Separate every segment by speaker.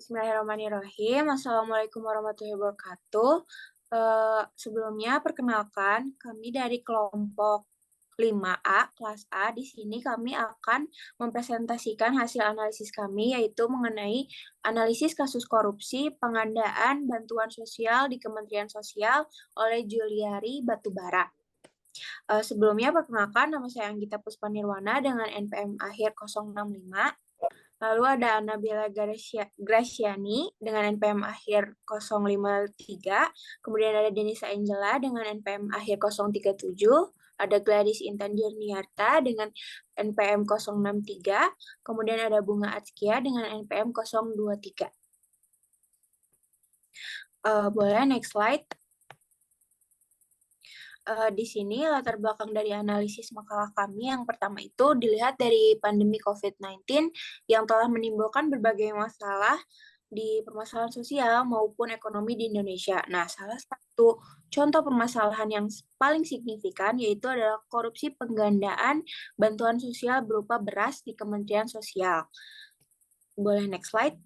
Speaker 1: Bismillahirrahmanirrahim. Assalamualaikum warahmatullahi wabarakatuh. Sebelumnya, perkenalkan, kami dari kelompok 5A, kelas A. Di sini kami akan mempresentasikan hasil analisis kami, yaitu mengenai analisis kasus korupsi pengadaan bantuan sosial di Kementerian Sosial oleh Juliari Batubara. Sebelumnya, perkenalkan, nama saya Anggita Puspanirwana dengan NPM akhir 065. Lalu ada Nabila Graciani dengan NPM akhir 053. Kemudian ada Denisa Angela dengan NPM akhir 037. Ada Gladys Intan Dirniarta dengan NPM 063. Kemudian ada Bunga Atskia dengan NPM 023. Boleh next slide. Di sini latar belakang dari analisis makalah kami yang pertama itu dilihat dari pandemi COVID-19 yang telah menimbulkan berbagai masalah di permasalahan sosial maupun ekonomi di Indonesia. Nah, salah satu contoh permasalahan yang paling signifikan yaitu adalah korupsi penggandaan bantuan sosial berupa beras di Kementerian Sosial. Boleh next slide.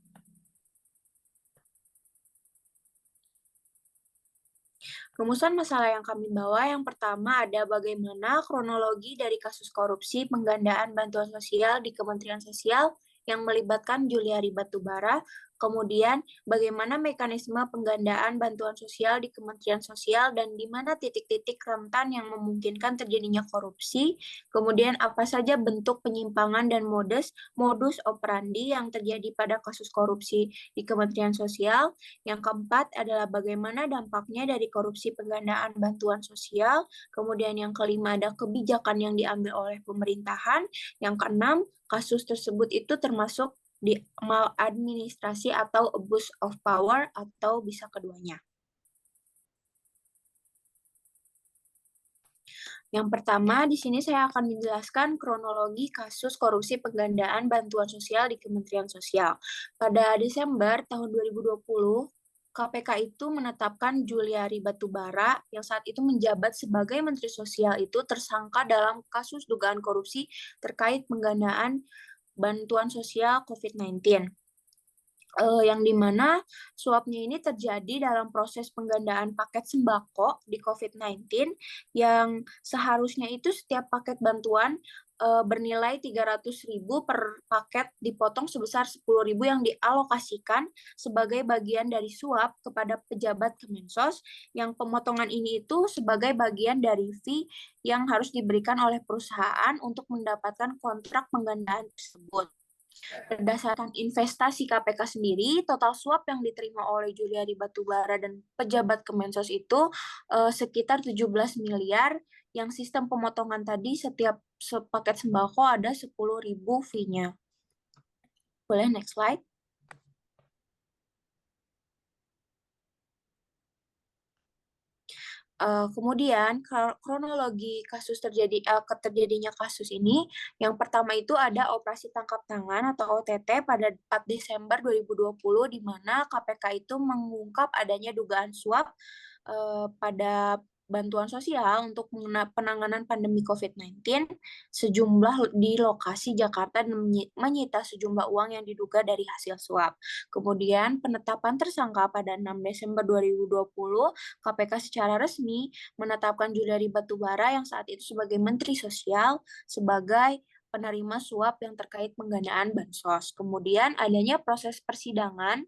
Speaker 1: Rumusan masalah yang kami bawa yang pertama ada bagaimana kronologi dari kasus korupsi penggandaan bantuan sosial di Kementerian Sosial yang melibatkan Juliari Batubara, kemudian bagaimana mekanisme penggandaan bantuan sosial di Kementerian Sosial dan di mana titik-titik rentan yang memungkinkan terjadinya korupsi, kemudian apa saja bentuk penyimpangan dan modus operandi yang terjadi pada kasus korupsi di Kementerian Sosial. Yang keempat adalah bagaimana dampaknya dari korupsi penggandaan bantuan sosial. Kemudian yang kelima ada kebijakan yang diambil oleh pemerintahan. Yang keenam, kasus tersebut itu termasuk di maladministrasi atau abuse of power atau bisa keduanya. Yang pertama, di sini saya akan menjelaskan kronologi kasus korupsi penggandaan bantuan sosial di Kementerian Sosial. Pada Desember tahun 2020, KPK itu menetapkan Juliari Batubara yang saat itu menjabat sebagai Menteri Sosial itu tersangka dalam kasus dugaan korupsi terkait penggandaan bantuan sosial COVID-19. Yang dimana suapnya ini terjadi dalam proses penggandaan paket sembako di COVID-19 yang seharusnya itu setiap paket bantuan bernilai 300.000 per paket dipotong sebesar 10.000 yang dialokasikan sebagai bagian dari suap kepada pejabat Kemensos yang pemotongan ini itu sebagai bagian dari fee yang harus diberikan oleh perusahaan untuk mendapatkan kontrak penggandaan tersebut. Berdasarkan investasi KPK sendiri, total suap yang diterima oleh Juliari Batubara dan pejabat Kemensos itu sekitar 17 miliar, yang sistem pemotongan tadi setiap paket sembako ada 10.000 fee-nya. Boleh next slide. Kemudian kronologi kasus terjadinya kasus ini, yang pertama itu ada operasi tangkap tangan atau OTT pada 4 Desember 2020 di mana KPK itu mengungkap adanya dugaan suap pada bantuan sosial untuk penanganan pandemi COVID-19 sejumlah di lokasi Jakarta dan menyita sejumlah uang yang diduga dari hasil suap. Kemudian penetapan tersangka pada 6 Desember 2020, KPK secara resmi menetapkan Juliari Batubara yang saat itu sebagai Menteri Sosial sebagai penerima suap yang terkait penggandaan bansos. Kemudian adanya proses persidangan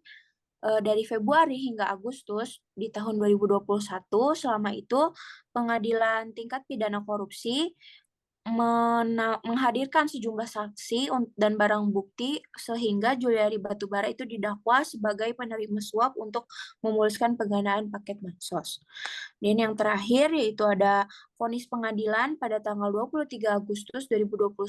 Speaker 1: dari Februari hingga Agustus di tahun 2021. Selama itu Pengadilan Tingkat Pidana Korupsi menghadirkan sejumlah saksi dan barang bukti sehingga Juliari Batubara itu didakwa sebagai penerima suap untuk memuluskan penggandaan paket bansos. Dan yang terakhir yaitu ada vonis pengadilan pada tanggal 23 Agustus 2021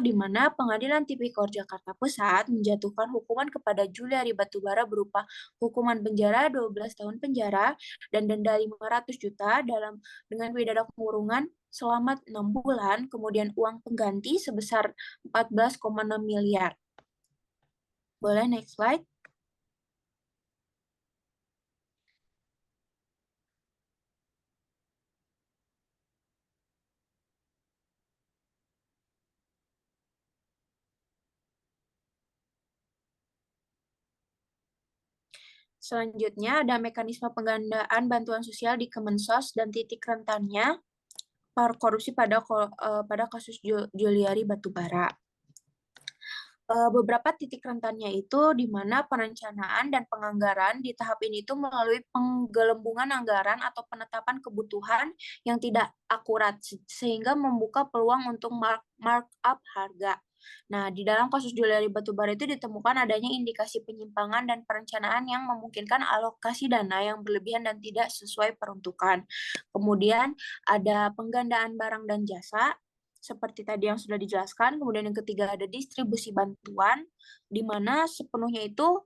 Speaker 1: di mana Pengadilan Tipikor Jakarta Pusat menjatuhkan hukuman kepada Juliari Batubara berupa hukuman penjara 12 tahun penjara dan denda 500 juta dengan pidana kurungan selama 6 bulan, kemudian uang pengganti sebesar 14,6 miliar. Boleh next slide. Selanjutnya ada mekanisme penggandaan bantuan sosial di Kemensos dan titik rentannya korupsi pada kasus Juliari Batubara. Beberapa titik rentannya itu di mana perencanaan dan penganggaran di tahap ini itu melalui penggelembungan anggaran atau penetapan kebutuhan yang tidak akurat sehingga membuka peluang untuk markup harga. Nah, di dalam kasus Juliari Batubara itu ditemukan adanya indikasi penyimpangan dan perencanaan yang memungkinkan alokasi dana yang berlebihan dan tidak sesuai peruntukan. Kemudian ada penggandaan barang dan jasa seperti tadi yang sudah dijelaskan. Kemudian yang ketiga ada distribusi bantuan, di mana sepenuhnya itu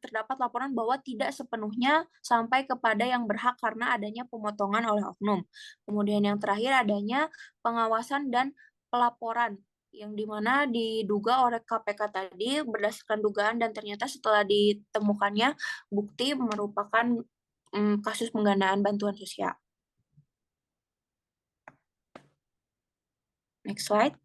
Speaker 1: terdapat laporan bahwa tidak sepenuhnya sampai kepada yang berhak karena adanya pemotongan oleh oknum. Kemudian yang terakhir adanya pengawasan dan pelaporan yang dimana diduga oleh KPK tadi berdasarkan dugaan dan ternyata setelah ditemukannya bukti merupakan kasus penggandaan bantuan sosial. Next slide.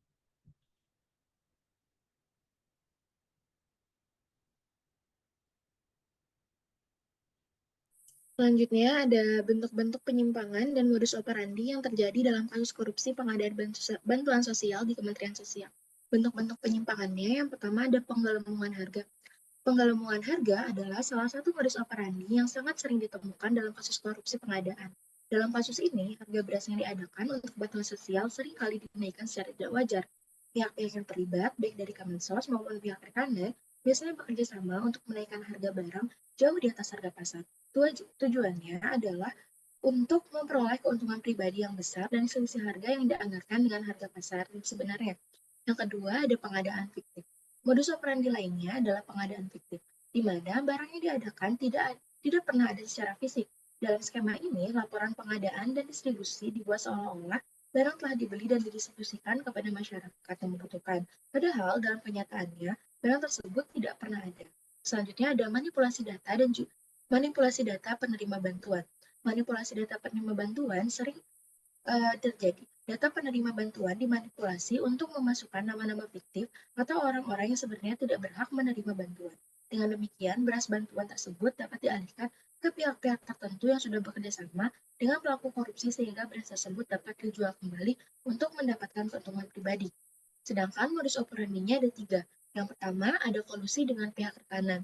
Speaker 2: Selanjutnya ada bentuk-bentuk penyimpangan dan modus operandi yang terjadi dalam kasus korupsi pengadaan bantuan sosial di Kementerian Sosial. Bentuk-bentuk penyimpangannya yang pertama ada penggelembungan harga. Penggelembungan harga adalah salah satu modus operandi yang sangat sering ditemukan dalam kasus korupsi pengadaan. Dalam kasus ini, harga beras yang diadakan untuk bantuan sosial seringkali dinaikkan secara tidak wajar. Pihak-pihak yang terlibat, baik dari Kemensos maupun pihak rekanan, biasanya bekerja sama untuk menaikkan harga barang jauh di atas harga pasar. Tujuannya adalah untuk memperoleh keuntungan pribadi yang besar dan selisih harga yang dianggarkan dengan harga pasar yang sebenarnya. Yang kedua, ada pengadaan fiktif. Modus operandi lainnya adalah pengadaan fiktif, di mana barang yang diadakan tidak pernah ada secara fisik. Dalam skema ini, laporan pengadaan dan distribusi dibuat seolah-olah barang telah dibeli dan didistribusikan kepada masyarakat yang membutuhkan. Padahal dalam kenyataannya, barang tersebut tidak pernah ada. Selanjutnya ada manipulasi data dan manipulasi data penerima bantuan. Manipulasi data penerima bantuan sering terjadi. Data penerima bantuan dimanipulasi untuk memasukkan nama-nama fiktif atau orang-orang yang sebenarnya tidak berhak menerima bantuan. Dengan demikian, beras bantuan tersebut dapat dialihkan ke pihak-pihak tertentu yang sudah bekerja sama dengan pelaku korupsi sehingga beras tersebut dapat dijual kembali untuk mendapatkan keuntungan pribadi. Sedangkan modus operandinya ada 3. Yang pertama, ada kolusi dengan pihak rekanan.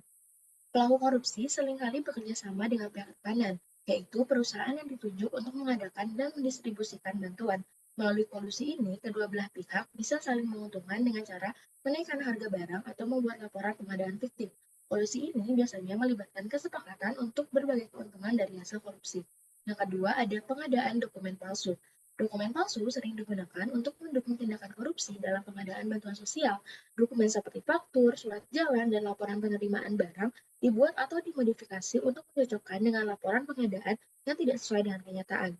Speaker 2: Pelaku korupsi seringkali bekerja sama dengan pihak rekanan, yaitu perusahaan yang ditunjuk untuk mengadakan dan mendistribusikan bantuan. Melalui kolusi ini, kedua belah pihak bisa saling menguntungkan dengan cara menaikkan harga barang atau membuat laporan pengadaan fiktif. Kolusi ini biasanya melibatkan kesepakatan untuk berbagai keuntungan dari hasil korupsi. Yang kedua, ada pengadaan dokumen palsu. Dokumen palsu sering digunakan untuk mendukung tindakan korupsi dalam pengadaan bantuan sosial. Dokumen seperti faktur, surat jalan, dan laporan penerimaan barang dibuat atau dimodifikasi untuk mencocokkan dengan laporan pengadaan yang tidak sesuai dengan kenyataan.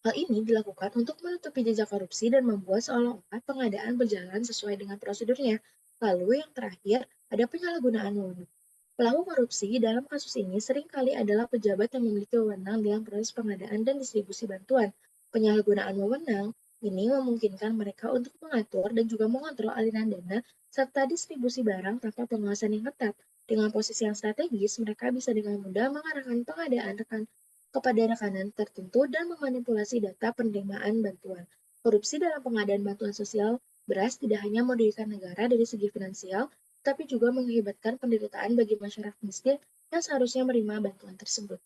Speaker 2: Hal ini dilakukan untuk menutupi jejak korupsi dan membuat seolah-olah pengadaan berjalan sesuai dengan prosedurnya. Lalu yang terakhir, ada penyalahgunaan wewenang. Pelaku korupsi dalam kasus ini seringkali adalah pejabat yang memiliki wewenang dalam proses pengadaan dan distribusi bantuan. Penyalahgunaan wewenang ini memungkinkan mereka untuk mengatur dan juga mengontrol aliran dana serta distribusi barang tanpa pengawasan yang ketat. Dengan posisi yang strategis, mereka bisa dengan mudah mengarahkan pengadaan kepada rekanan tertentu dan memanipulasi data penerimaan bantuan. Korupsi dalam pengadaan bantuan sosial beras tidak hanya merugikan negara dari segi finansial, tapi juga mengakibatkan penderitaan bagi masyarakat miskin yang seharusnya menerima bantuan tersebut.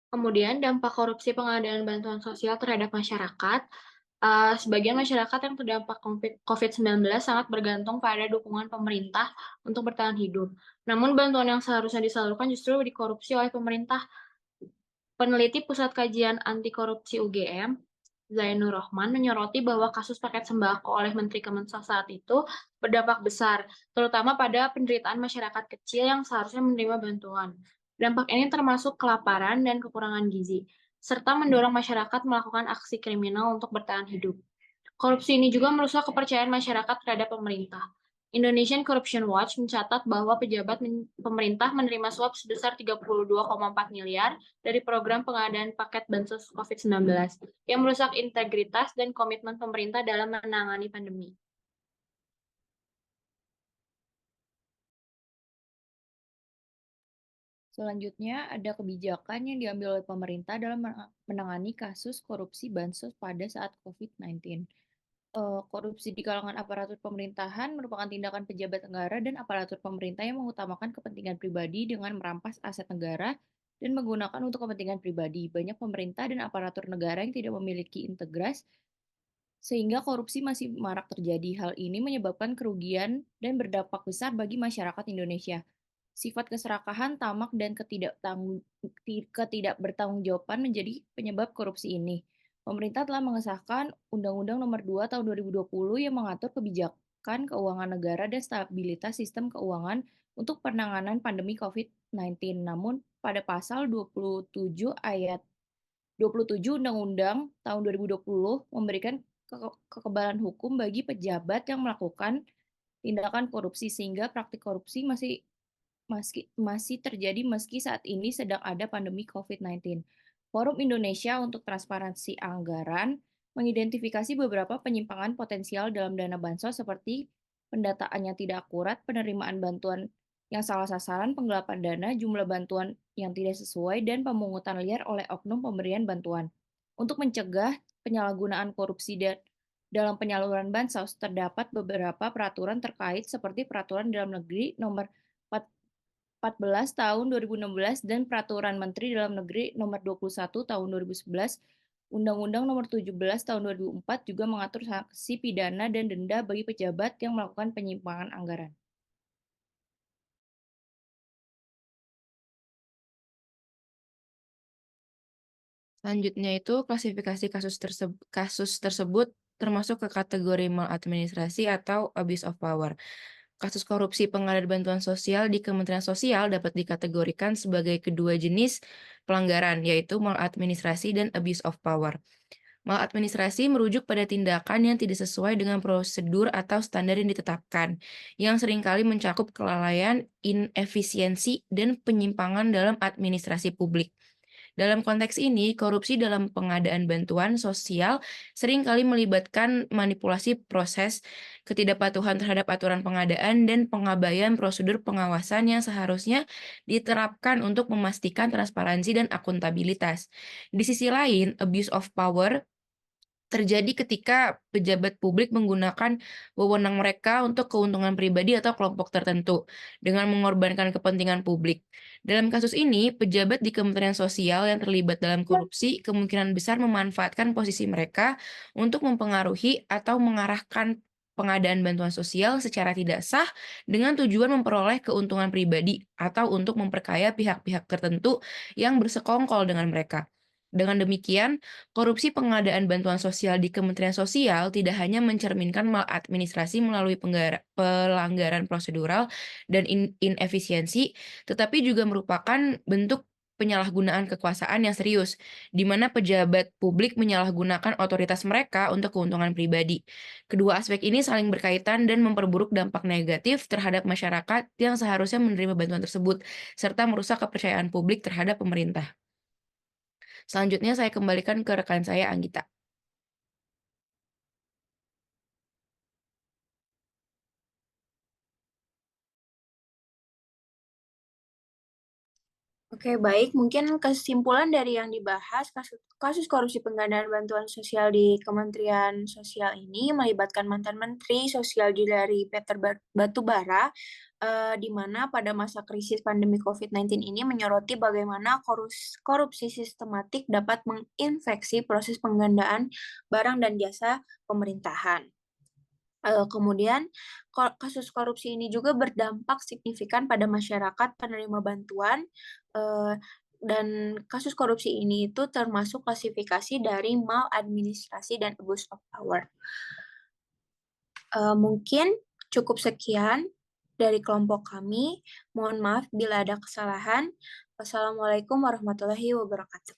Speaker 3: Kemudian dampak korupsi pengadaan bantuan sosial terhadap masyarakat. Sebagian masyarakat yang terdampak COVID-19 sangat bergantung pada dukungan pemerintah untuk bertahan hidup. Namun bantuan yang seharusnya disalurkan justru dikorupsi oleh pemerintah. Peneliti Pusat Kajian Anti Korupsi UGM, Zainur Rohman, menyoroti bahwa kasus paket sembako oleh Menteri Kemensos saat itu berdampak besar, terutama pada penderitaan masyarakat kecil yang seharusnya menerima bantuan. Dampak ini termasuk kelaparan dan kekurangan gizi, serta mendorong masyarakat melakukan aksi kriminal untuk bertahan hidup. Korupsi ini juga merusak kepercayaan masyarakat terhadap pemerintah. Indonesian Corruption Watch mencatat bahwa pejabat pemerintah menerima suap sebesar 32,4 miliar dari program pengadaan paket bansos COVID-19 yang merusak integritas dan komitmen pemerintah dalam menangani pandemi.
Speaker 4: Selanjutnya, ada kebijakan yang diambil oleh pemerintah dalam menangani kasus korupsi bansos pada saat COVID-19. Korupsi di kalangan aparatur pemerintahan merupakan tindakan pejabat negara dan aparatur pemerintah yang mengutamakan kepentingan pribadi dengan merampas aset negara dan menggunakan untuk kepentingan pribadi. Banyak pemerintah dan aparatur negara yang tidak memiliki integritas sehingga korupsi masih marak terjadi. Hal ini menyebabkan kerugian dan berdampak besar bagi masyarakat Indonesia. Sifat keserakahan, tamak, dan ketidakbertanggungjawaban menjadi penyebab korupsi ini. Pemerintah telah mengesahkan Undang-Undang Nomor 2 Tahun 2020 yang mengatur kebijakan keuangan negara dan stabilitas sistem keuangan untuk penanganan pandemi COVID-19. Namun, pada pasal 27 ayat 27 Undang-Undang tahun 2020 memberikan kekebalan hukum bagi pejabat yang melakukan tindakan korupsi sehingga praktik korupsi masih terjadi meski saat ini sedang ada pandemi COVID-19. Forum Indonesia untuk Transparansi Anggaran mengidentifikasi beberapa penyimpangan potensial dalam dana bansos seperti pendataan yang tidak akurat, penerimaan bantuan yang salah sasaran, penggelapan dana, jumlah bantuan yang tidak sesuai, dan pemungutan liar oleh oknum pemberian bantuan. Untuk mencegah penyalahgunaan korupsi dalam penyaluran bansos, terdapat beberapa peraturan terkait seperti Peraturan Dalam Negeri Nomor 14 tahun 2016 dan Peraturan Menteri Dalam Negeri Nomor 21 tahun 2011. Undang-Undang Nomor 17 tahun 2004 juga mengatur sanksi pidana dan denda bagi pejabat yang melakukan penyimpangan anggaran.
Speaker 5: Selanjutnya itu klasifikasi kasus tersebut termasuk ke kategori maladministrasi atau abuse of power. Kasus korupsi pengadaan bantuan sosial di Kementerian Sosial dapat dikategorikan sebagai kedua jenis pelanggaran, yaitu maladministrasi dan abuse of power. Maladministrasi merujuk pada tindakan yang tidak sesuai dengan prosedur atau standar yang ditetapkan, yang seringkali mencakup kelalaian, inefisiensi, dan penyimpangan dalam administrasi publik. Dalam konteks ini, korupsi dalam pengadaan bantuan sosial seringkali melibatkan manipulasi proses, ketidakpatuhan terhadap aturan pengadaan, dan pengabaian prosedur pengawasan yang seharusnya diterapkan untuk memastikan transparansi dan akuntabilitas. Di sisi lain, abuse of power terjadi ketika pejabat publik menggunakan wewenang mereka untuk keuntungan pribadi atau kelompok tertentu dengan mengorbankan kepentingan publik. Dalam kasus ini, pejabat di Kementerian Sosial yang terlibat dalam korupsi kemungkinan besar memanfaatkan posisi mereka untuk mempengaruhi atau mengarahkan pengadaan bantuan sosial secara tidak sah dengan tujuan memperoleh keuntungan pribadi atau untuk memperkaya pihak-pihak tertentu yang bersekongkol dengan mereka. Dengan demikian, korupsi pengadaan bantuan sosial di Kementerian Sosial tidak hanya mencerminkan maladministrasi melalui pelanggaran prosedural dan inefisiensi, tetapi juga merupakan bentuk penyalahgunaan kekuasaan yang serius, di mana pejabat publik menyalahgunakan otoritas mereka untuk keuntungan pribadi. Kedua aspek ini saling berkaitan dan memperburuk dampak negatif terhadap masyarakat yang seharusnya menerima bantuan tersebut, serta merusak kepercayaan publik terhadap pemerintah. Selanjutnya saya kembalikan ke rekan saya, Anggita.
Speaker 1: Oke, baik. Mungkin kesimpulan dari yang dibahas, kasus korupsi penggandaan bantuan sosial di Kementerian Sosial ini melibatkan mantan Menteri Sosial Juliari Peter Batubara, di mana pada masa krisis pandemi COVID-19 ini menyoroti bagaimana korupsi sistematik dapat menginfeksi proses penggandaan barang dan jasa pemerintahan. Kemudian kasus korupsi ini juga berdampak signifikan pada masyarakat penerima bantuan, dan kasus korupsi ini itu termasuk klasifikasi dari maladministrasi dan abuse of power. Mungkin cukup sekian dari kelompok kami. Mohon maaf bila ada kesalahan. Wassalamualaikum warahmatullahi wabarakatuh.